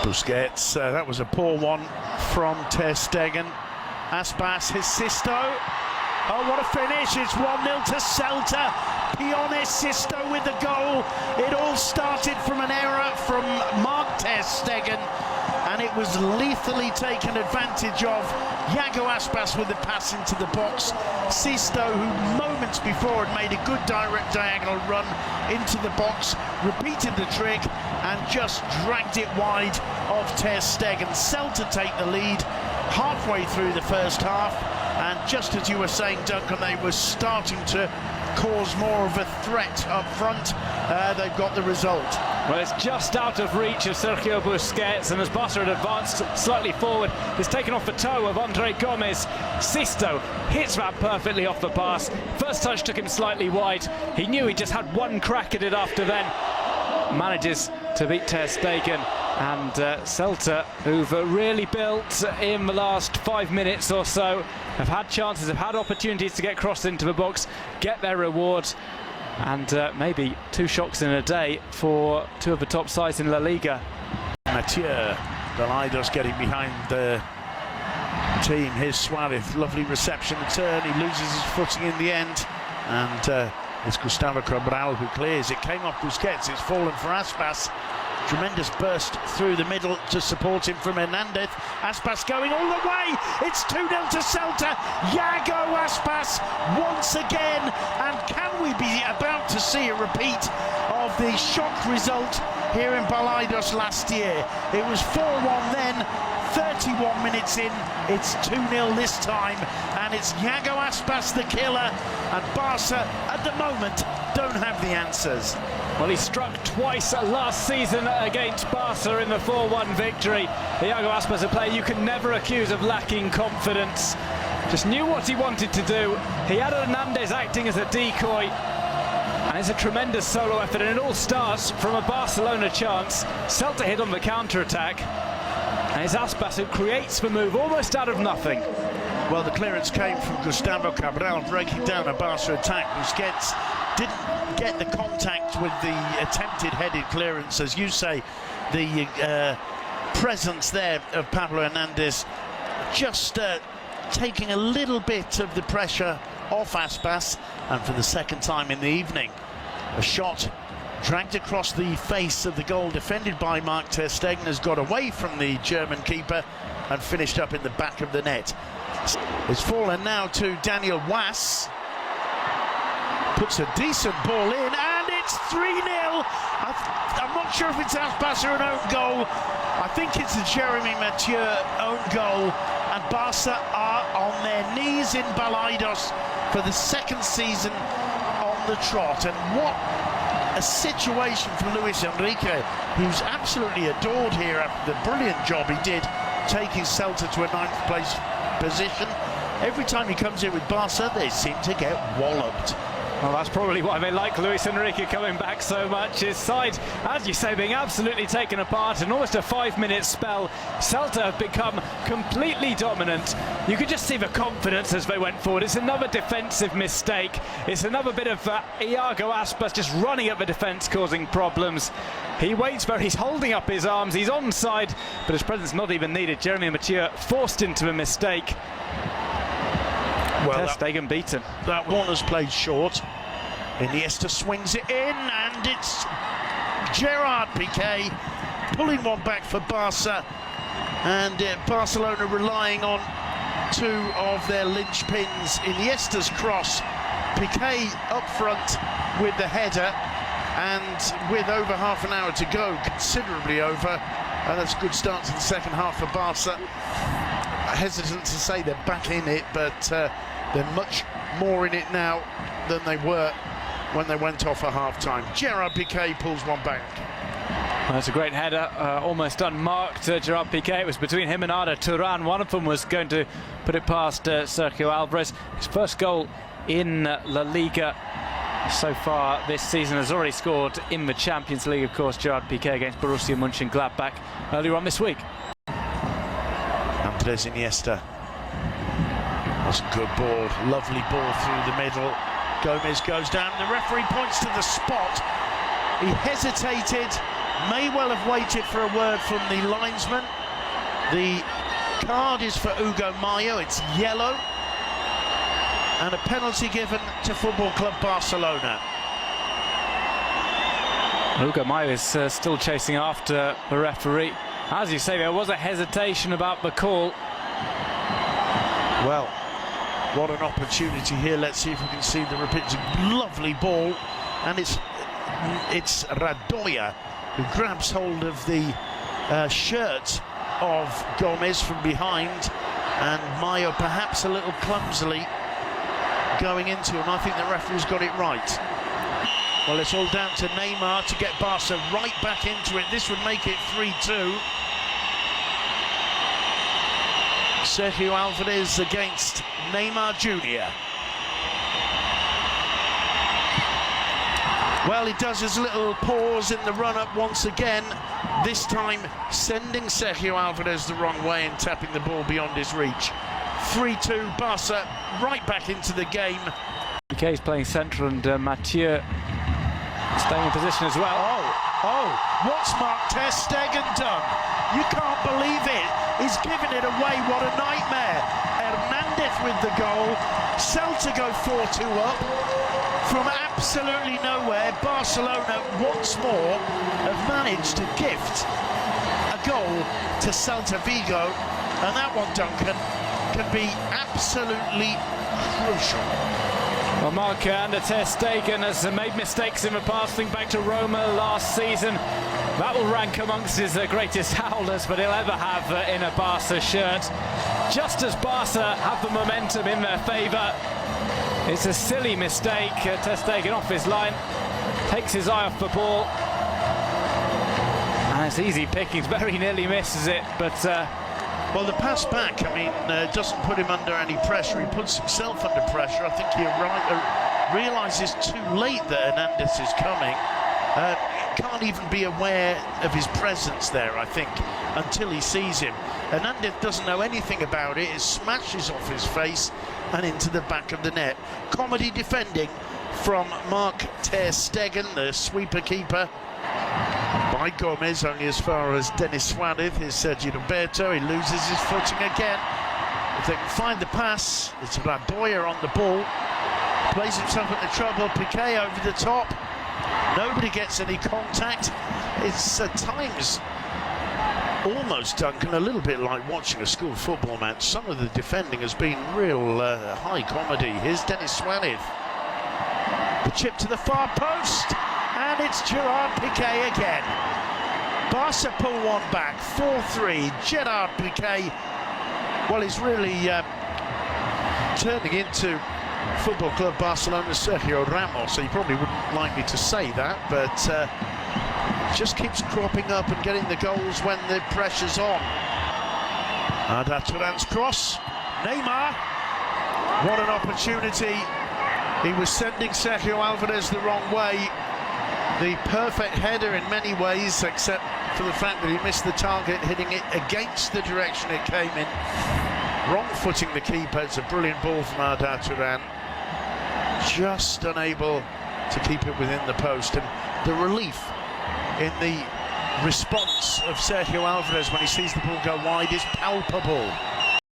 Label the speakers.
Speaker 1: Busquets, that was a poor one from Ter Stegen. Aspas, his Sisto. Oh, what a finish! It's 1-0 to Celta. Pione Sisto with the goal. It all started from an error from Mark Ter Stegen, and it was lethally taken advantage of. Iago Aspas with the pass into the box. Sisto, who moments before had made a good direct diagonal run into the box, repeated the trick and just dragged it wide of Ter Stegen. Celta take the lead halfway through the first half, and just as you were saying, Duncan, they were starting to cause more of a threat up front. They've got the result.
Speaker 2: Well, it's just out of reach of Sergio Busquets, and as Barca had advanced slightly forward, it's taken off the toe of Andre Gomez. Sisto hits that perfectly off the pass. First touch took him slightly wide. He knew he just had one crack at it after then. Manages to beat Ter Stegen, and Celta, who've really built in the last 5 minutes or so, have had chances, have had opportunities to get crossed into the box, get their reward, and maybe 2 shocks in a day for 2 of the top sides in La Liga.
Speaker 1: Mathieu Balaidos getting behind the team. Here's Suarez, lovely reception and turn. He loses his footing in the end, and it's Gustavo Cabral who clears. It came off Busquets, it's fallen for Aspas. Tremendous burst through the middle to support him from Hernandez. Aspas going all the way. It's 2-0 to Celta. Iago Aspas once again. And can we be about to see a repeat of the shock result here in Balaidos last year? It was 4-1 then. 31 minutes in, it's 2-0 this time, and it's Iago Aspas the killer, and Barca at the moment don't have the answers.
Speaker 2: Well, he struck twice last season against Barca in the 4-1 victory. Iago Aspas, a player you can never accuse of lacking confidence. Just knew what he wanted to do. He had Hernandez acting as a decoy, and it's a tremendous solo effort, and it all starts from a Barcelona chance. Celta hit on the counter-attack, and it's Aspas who creates the move almost out of nothing.
Speaker 1: Well, the clearance came from Gustavo Cabral breaking down a Barca attack. Busquets didn't get the contact with the attempted headed clearance. As you say, the presence there of Pablo Hernandez just taking a little bit of the pressure off Aspas, and for the second time in the evening, a shot dragged across the face of the goal, defended by Mark Ter Stegen, has got away from the German keeper and finished up in the back of the net. It's fallen now to Daniel Was. Puts a decent ball in, and it's 3-0. I'm not sure if it's Aspas or an own goal. I think it's a Jeremy Mathieu own goal, and Barca are on their knees in Balaidos for the second season on the trot. And what a situation for Luis Enrique, who's absolutely adored here after the brilliant job he did taking Celta to a 9th place position. Every time he comes in with Barca, they seem to get walloped.
Speaker 2: Well, that's probably why they like Luis Enrique coming back so much. His side, as you say, being absolutely taken apart in almost a 5-minute spell. Celta have become completely dominant. You could just see the confidence as they went forward. It's another defensive mistake. It's another bit of Iago Aspas just running at the defence, causing problems. He waits for, he's holding up his arms, he's onside, but his presence not even needed. Jeremy Mathieu forced into a mistake.
Speaker 1: Well,
Speaker 2: Ter Stegen beaten.
Speaker 1: That one has played short. Iniesta swings it in, and it's Gerard Piqué pulling one back for Barca, and Barcelona relying on 2 of their linchpins. Iniesta's cross, Piqué up front with the header, and with over half an hour to go, considerably over, that's a good start to the second half for Barca. Hesitant to say they're back in it, but they're much more in it now than they were when they went off at half-time. Gerard Piqué pulls one back.
Speaker 2: Well, that's a great header, almost unmarked. Gerard Piqué, it was between him and Arda Turan. One of them was going to put it past Sergio Alvarez. His first goal in La Liga so far this season, has already scored in the Champions League, of course, Gerard Piqué against Borussia Mönchengladbach earlier on this week.
Speaker 1: Andres Iniesta. That's a good ball, lovely ball through the middle. Gomez goes down, the referee points to the spot. He hesitated, may well have waited for a word from the linesman. The card is for Hugo Mayo, it's yellow, and a penalty given to Football Club Barcelona.
Speaker 2: Hugo Mayo is still chasing after the referee. As you say, there was a hesitation about the call.
Speaker 1: Well, what an opportunity here. Let's see if we can see the repeat. It's a lovely ball, and it's Radoya who grabs hold of the shirt of Gomez from behind, and Mayo perhaps a little clumsily going into him. I think the referee's got it right. Well, it's all down to Neymar to get Barca right back into it. This would make it 3-2. Sergio Alvarez against Neymar Jr. Well, he does his little pause in the run-up once again, this time sending Sergio Alvarez the wrong way and tapping the ball beyond his reach. 3-2, Barca right back into the game.
Speaker 2: Piqué is playing central, and Mathieu staying in position as well.
Speaker 1: Oh, what's Mark ter Stegen done? You can't believe it. He's given it away. What a nightmare. Hernandez with the goal. Celta go 4-2 up. From absolutely nowhere, Barcelona once more have managed to gift a goal to Celta Vigo. And that one, Duncan, can be absolutely crucial.
Speaker 2: Well, Mark under ter Stegen has made mistakes in the past. Think back to Roma last season. That will rank amongst his greatest howlers, but he'll ever have in a Barca shirt. Just as Barca have the momentum in their favour, it's a silly mistake. Ter Stegen off his line, takes his eye off the ball, and it's easy pickings. Very nearly misses it, but
Speaker 1: well, the pass back, I mean, doesn't put him under any pressure. He puts himself under pressure. I think he realises too late that Hernandez is coming. Can't even be aware of his presence there, I think, until he sees him. Hernandez doesn't know anything about it. It smashes off his face and into the back of the net. Comedy defending from Mark ter Stegen, the sweeper keeper, by Gomez, only as far as Denis Suarez. Here's Sergio Roberto. He loses his footing again. If they can find the pass, it's Radoya on the ball. Plays himself into trouble. Piqué over the top. Nobody gets any contact. It's at times almost, Duncan, a little bit like watching a school football match. Some of the defending has been real high comedy. Here's Denis Suarez. The chip to the far post, and it's Gerard Piqué again. Barca pull one back, 4-3. Gerard Piqué, well, he's really turning into Football Club Barcelona's Sergio Ramos. So you probably wouldn't like me to say that, but just keeps cropping up and getting the goals when the pressure's on. Arda Turan's cross. Neymar. What an opportunity. He was sending Sergio Alvarez the wrong way. The perfect header in many ways, except for the fact that he missed the target, hitting it against the direction it came in. Wrong-footing the keeper. It's a brilliant ball from Arda Turan. Just unable to keep it within the post. And the relief in the response of Sergio Alvarez when he sees the ball go wide is palpable.